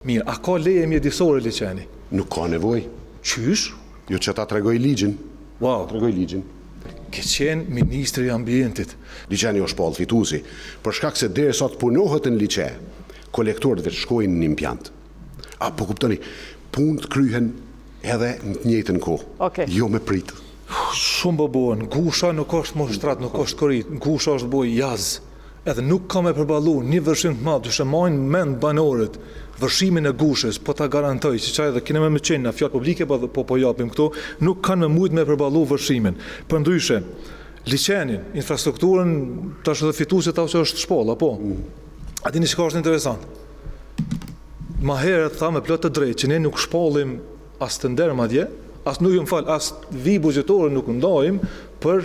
Mirë, a ka leje mjedisore liçeni? Nuk ka nevoj. Qysh? Jo që ta tregoj ligjin. Wow, Tregoj ligjin. ke qenë Ministri i Ambientit. Liçeni është pall fituesi, për shkak se derisa të punohet në liçe, kolektorët vetë shkojnë në impjant. A po kuptoni, punët kryhen edhe në të njëjtën kohë. Okej. Jo me prit. Shumë bëbohen, ngusha nuk është më shtrat, nuk është korit, ngusha është boj jaz. Edhe nuk ka me përballu një vërshim të madh, dushë majnë mend banorët vërshimin e gushës, po ta garantoj, që qaj edhe kene me qenë në fjalë publike, po japim këto, nuk kanë me mujt me përballu vërshimin. Për ndryshe, liçenin, infrastrukturën, tash edhe fituese ta që është shkolla, po. A dini çka është interesant? Ma herët tha me plot të drejtë që ne nuk shpallim as të nderë madje, as nuk as vi buxhetore nuk ndajmë për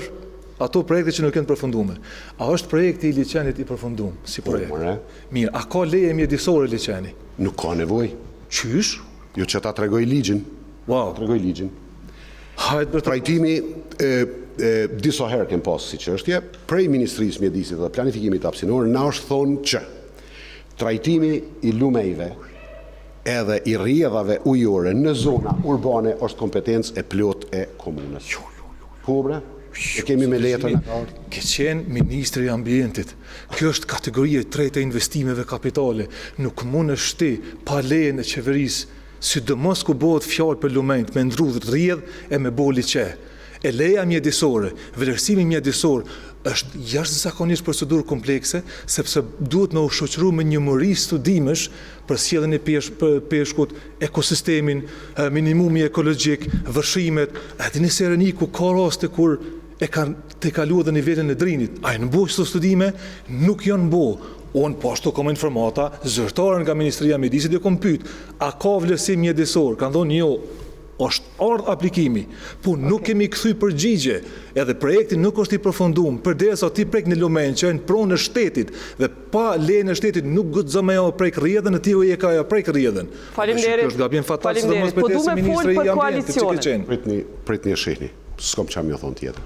ato projekte që nuk janë të përfunduar. A është projekti i liçenit i përfunduar si projekt? Mirë, a ka leje mjedisore liçeni? Nuk ka nevoj. Qysh? Jo që ta tregoj ligjin. Wow, Tregoj ligjin. hajt për të... Trajtimi disa herë kem pas si çështje, prej Ministrisë Mjedisit dhe Planifikimit Hapësinor na është thonë që trajtimi i lumejve edhe i rrjedhave ujore në zona urbane është kompetencë e plot e komunës. Po bre? E kemi me letër në kartë. Ke qenë Ministri i Ambientit. Kjo është kategoria e tretë e investimeve kapitale. Nuk mund është ti pa lejen e qeverisë, sidomos ku bëhet fjalë për lumenjt, me ndrudh rrjedh e me bo liçe. E leja mjedisore, vlerësimi mjedisor është jashtëzakonisht procedurë komplekse, sepse duhet me u shoqëru me një mëri studimesh për sjelljen e peshkut, ekosistemin, minimumi ekologjik, vërshimet. A dini se Reniku ka raste kur e kanë të kaluar dhe nivelin e drinit. A në bo çto studime? Nuk janë bo. Unë po ashtu kam informata, zyrtarën nga Ministria e Mjedisit dhe kom pyet, a ka vlerësim mjedisor? Kanë thonë jo, është ardh aplikimi, po nuk kemi kthy përgjigje, edhe projekti nuk është i përfunduar, përderisa ti prek në lumenj që në pronë e shtetit dhe pa lejen e shtetit nuk guxon me prek rrjedhën, e ti e ka prek rrjedhën. Faleminderit. Është gabim fatal se mos Po du me Ministri i fol për Ambientit, çka ke koalicione. qenë. Pritni e shihni. S'kam çam më thon tjetër.